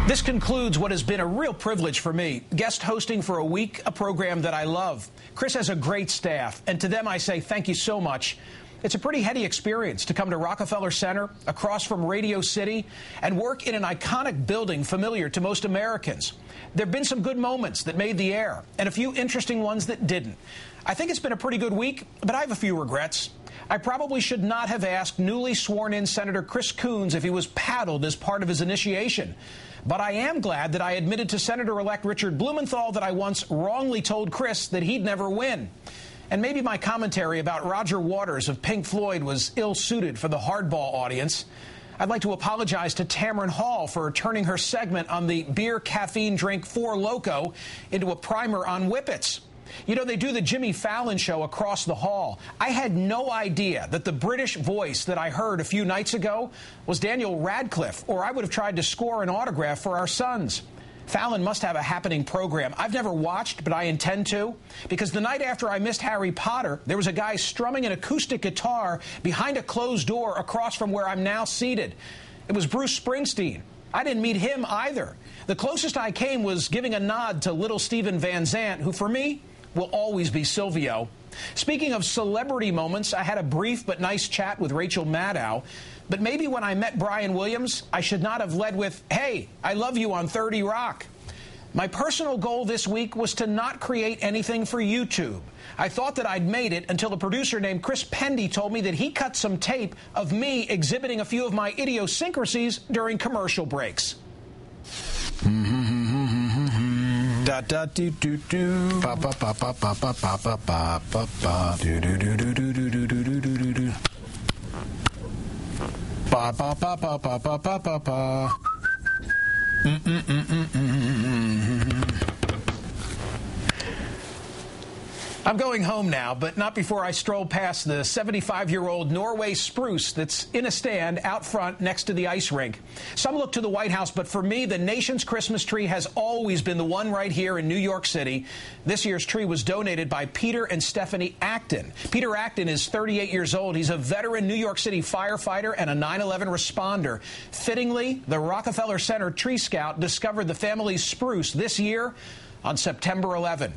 This concludes what has been a real privilege for me, guest hosting for a week, a program that I love. Chris has a great staff, and to them I say thank you so much. It's a pretty heady experience to come to Rockefeller Center, across from Radio City, and work in an iconic building familiar to most Americans. There have been some good moments that made the air, and a few interesting ones that didn't. I think it's been a pretty good week, but I have a few regrets. I probably should not have asked newly sworn-in Senator Chris Coons if he was paddled as part of his initiation. But I am glad that I admitted to Senator-elect Richard Blumenthal that I once wrongly told Chris that he'd never win. And maybe my commentary about Roger Waters of Pink Floyd was ill-suited for the Hardball audience. I'd like to apologize to Tamron Hall for turning her segment on the beer caffeine drink Four Loko into a primer on Whippets. You know, they do the Jimmy Fallon show across the hall. I had no idea that the British voice that I heard a few nights ago was Daniel Radcliffe, or I would have tried to score an autograph for our sons. Fallon must have a happening program. I've never watched, but I intend to, because the night after I missed Harry Potter, there was a guy strumming an acoustic guitar behind a closed door across from where I'm now seated. It was Bruce Springsteen. I didn't meet him either. The closest I came was giving a nod to little Steven Van Zandt, who for me will always be Silvio. Speaking of celebrity moments, I had a brief but nice chat with Rachel Maddow. But maybe when I met Brian Williams, I should not have led with, "Hey, I love you on 30 Rock." My personal goal this week was to not create anything for YouTube. I thought that I'd made it until a producer named Chris Pendy told me that he cut some tape of me exhibiting a few of my idiosyncrasies during commercial breaks. Da da do do do. Ba ba ba ba ba ba ba ba ba ba ba. Do do do do do do do do do do. Ba ba ba ba ba ba ba ba ba. I'm going home now, but not before I stroll past the 75-year-old Norway spruce that's in a stand out front next to the ice rink. Some look to the White House, but for me, the nation's Christmas tree has always been the one right here in New York City. This year's tree was donated by Peter and Stephanie Acton. Peter Acton is 38 years old. He's a veteran New York City firefighter and a 9/11 responder. Fittingly, the Rockefeller Center Tree Scout discovered the family's spruce this year on September 11.